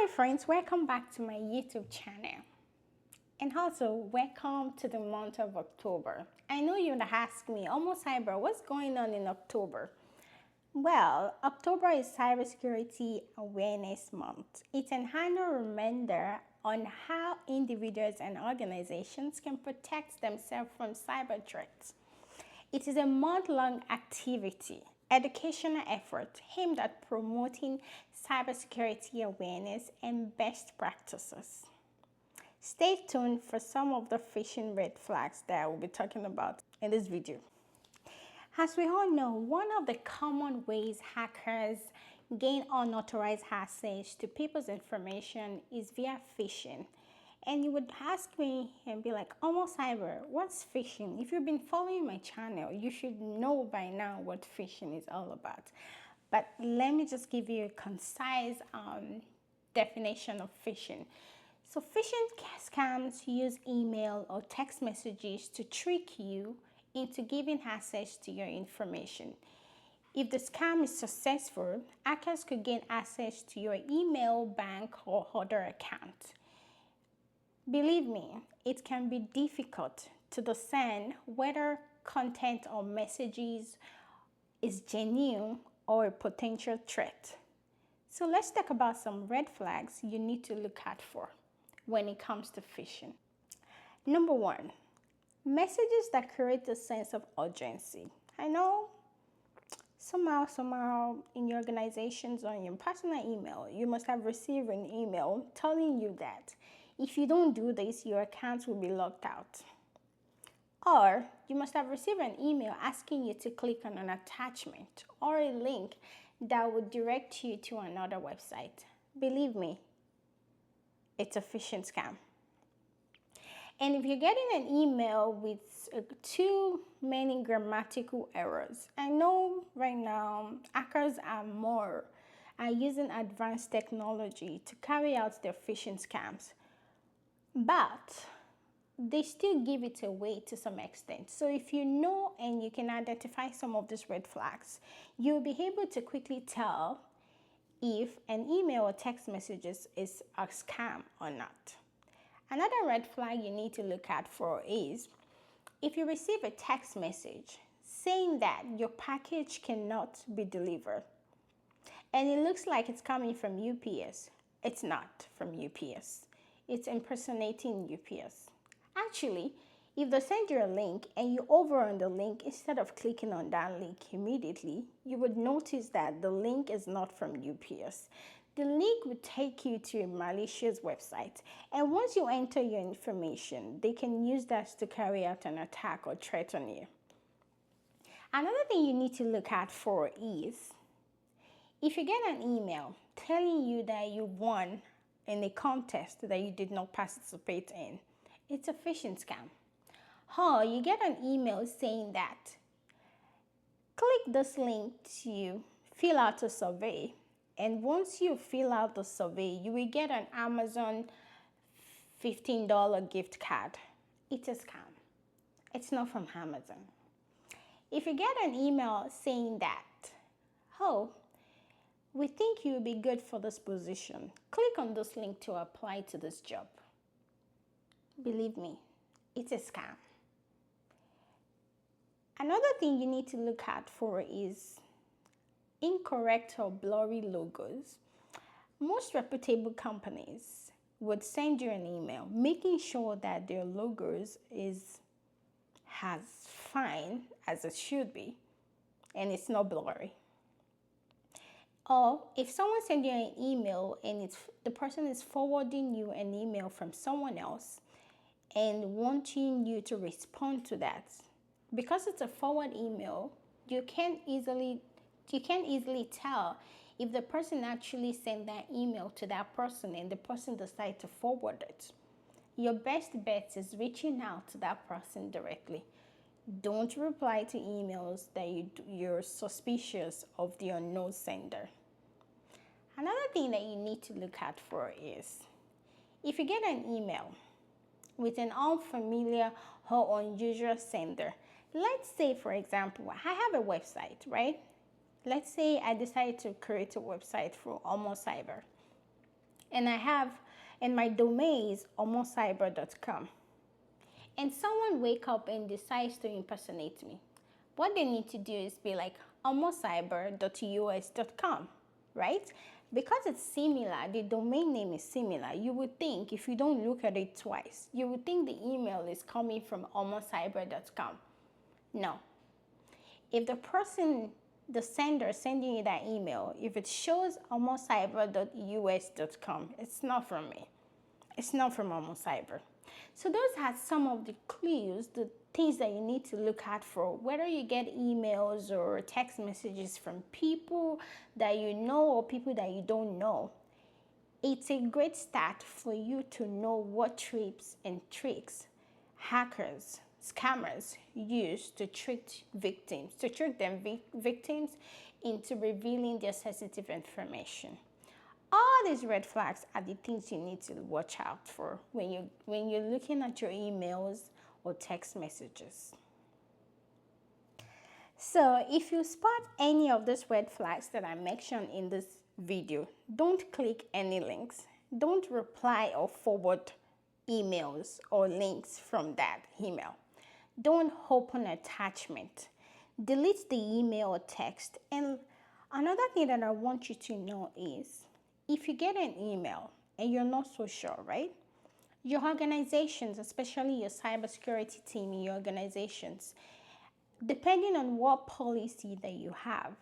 Hi friends, welcome back to my YouTube channel. And also, welcome to the month of October. I know you would ask me, almost cyber, what's going on in October? Well, October is Cybersecurity Awareness Month. It's an annual reminder on how individuals and organizations can protect themselves from cyber threats. It is a month-long activity, educational effort aimed at promoting cybersecurity awareness and best practices. Stay tuned for some of the phishing red flags that I will be talking about in this video. As we all know, one of the common ways hackers gain unauthorized access to people's information is via phishing. And you would ask me and be like, almost cyber, what's phishing? If you've been following my channel, you should know by now what phishing is all about. But let me just give you a concise definition of phishing. So phishing scams use email or text messages to trick you into giving access to your information. If the scam is successful, hackers could gain access to your email, bank, or other account. Believe me, it can be difficult to discern whether content or messages is genuine or a potential threat. So let's talk about some red flags you need to look out for when it comes to phishing. Number one, messages that create a sense of urgency. I know somehow in your organizations or in your personal email, you must have received an email telling you that if you don't do this, your account will be locked out. Or you must have received an email asking you to click on an attachment or a link that would direct you to another website. Believe me, it's a phishing scam. And if you're getting an email with too many grammatical errors, I know right now hackers are using advanced technology to carry out their phishing scams, but they still give it away to some extent. So if you know and you can identify some of these red flags, you'll be able to quickly tell if an email or text messages is a scam or not. Another red flag you need to look out for is if you receive a text message saying that your package cannot be delivered and it looks like it's coming from UPS. It's not from UPS. It's impersonating UPS. Actually, if they send you a link and you hover on the link instead of clicking on that link immediately, you would notice that the link is not from UPS. The link would take you to a malicious website, and once you enter your information, they can use that to carry out an attack or threaten you. Another thing you need to look out for is if you get an email telling you that you won in a contest that you did not participate in, it's a phishing scam. Or you get an email saying that click this link to fill out a survey, and once you fill out the survey, you will get an Amazon $15 gift card. It's a scam. It's not from Amazon. If you get an email saying that, oh, we think you'll be good for this position, click on this link to apply to this job. Believe me, it's a scam. Another thing you need to look out for is incorrect or blurry logos. Most reputable companies would send you an email making sure that their logos is as fine as it should be and it's not blurry. Or if someone sends you an email and the person is forwarding you an email from someone else and wanting you to respond to that, because it's a forward email, you can't easily tell if the person actually sent that email to that person and the person decided to forward it. Your best bet is reaching out to that person directly. Don't reply to emails that you're suspicious of the unknown sender. Another thing that you need to look out for is if you get an email with an unfamiliar or unusual sender. Let's say, for example, I have a website, right? Let's say I decided to create a website for Almost Cyber. and my domain is almostcyber.com. And someone wake up and decides to impersonate me. What they need to do is be like almostcyber.us.com, right? Because it's similar, the domain name is similar, you would think, if you don't look at it twice, you would think the email is coming from almostcyber.com. No. If the sender sending you that email, if it shows almostcyber.us.com, it's not from me. It's not from almostcyber. So those are some of the clues, the things that you need to look out for, whether you get emails or text messages from people that you know or people that you don't know. It's a great start for you to know what traps and tricks hackers, scammers use to trick victims, victims into revealing their sensitive information. All these red flags are the things you need to watch out for when you're looking at your emails or text messages. So if you spot any of these red flags that I mentioned in this video, don't click any links. Don't reply or forward emails or links from that email. Don't open attachment. Delete the email or text. And another thing that I want you to know is, if you get an email and you're not so sure, right? Your organizations, especially your cybersecurity team in your organizations, depending on what policy that you have,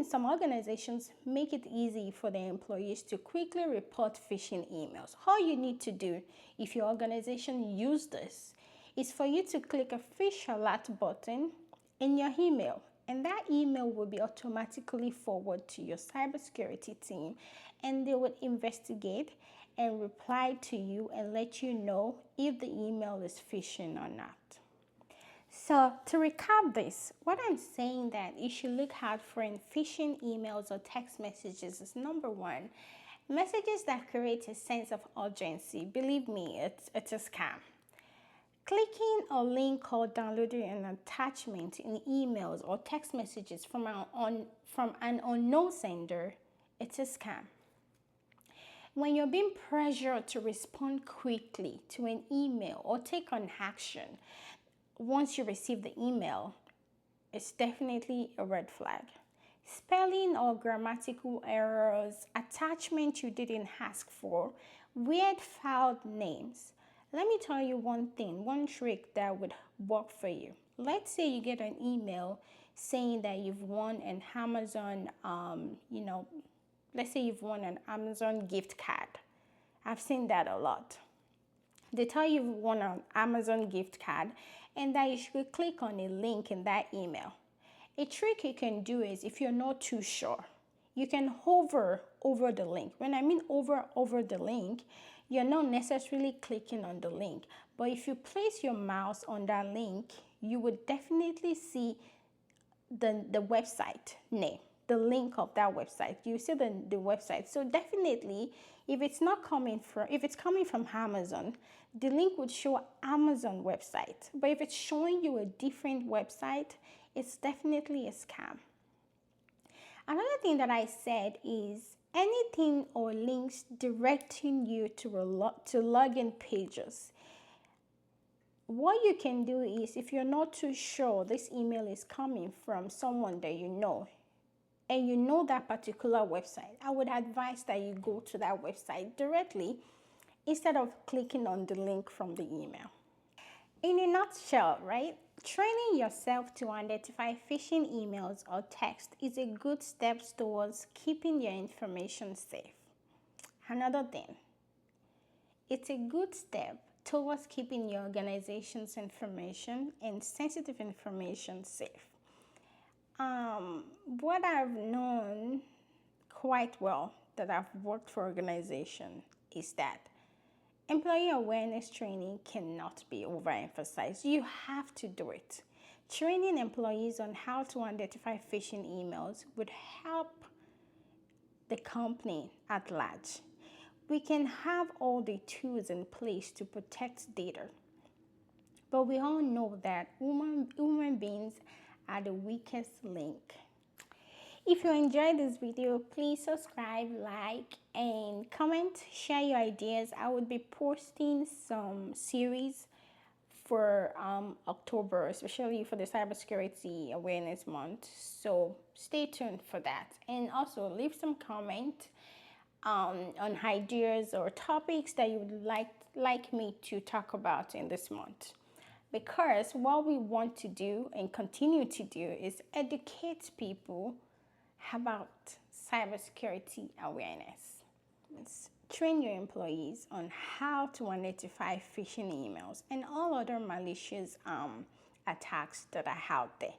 some organizations make it easy for their employees to quickly report phishing emails. All you need to do, if your organization uses this, is for you to click a phish alert button in your email, and that email will be automatically forwarded to your cybersecurity team, and they would investigate and reply to you and let you know if the email is phishing or not. So to recap this, what I'm saying that you should look out for in phishing emails or text messages is, number one, messages that create a sense of urgency. Believe me, it's a scam. Clicking a link or downloading an attachment in emails or text messages from an unknown sender, it's a scam. When you're being pressured to respond quickly to an email or take on action once you receive the email, it's definitely a red flag. Spelling or grammatical errors, attachment you didn't ask for, weird file names. Let me tell you one trick that would work for you. Let's say you get an email saying that you've won an Amazon, let's say you've won an Amazon gift card. I've seen that a lot. They tell you you've won an Amazon gift card and that you should click on a link in that email. A trick you can do is, if you're not too sure, you can hover over the link. When I mean over the link, you're not necessarily clicking on the link, but if you place your mouse on that link, you would definitely see the website name, the link of that website. You see the website. So definitely, if it's coming from Amazon, the link would show Amazon website. But if it's showing you a different website, it's definitely a scam. Another thing that I said is anything or links directing you to login pages. What you can do is, if you're not too sure this email is coming from someone that you know, and you know that particular website, I would advise that you go to that website directly instead of clicking on the link from the email. In a nutshell, right? Training yourself to identify phishing emails or text is a good step towards keeping your information safe. Another thing, it's a good step towards keeping your organization's information and sensitive information safe. What I've known quite well that I've worked for organization is that employee awareness training cannot be overemphasized. You have to do it. Training employees on how to identify phishing emails would help the company at large. We can have all the tools in place to protect data, but we all know that human beings are the weakest link. If you enjoyed this video, please subscribe, like, and comment. Share your ideas. I would be posting some series for October, especially for the Cybersecurity Awareness Month. So stay tuned for that. And also leave some comment on ideas or topics that you would like me to talk about in this month. Because what we want to do and continue to do is educate people about cybersecurity awareness. Train your employees on how to identify phishing emails and all other malicious attacks that are out there.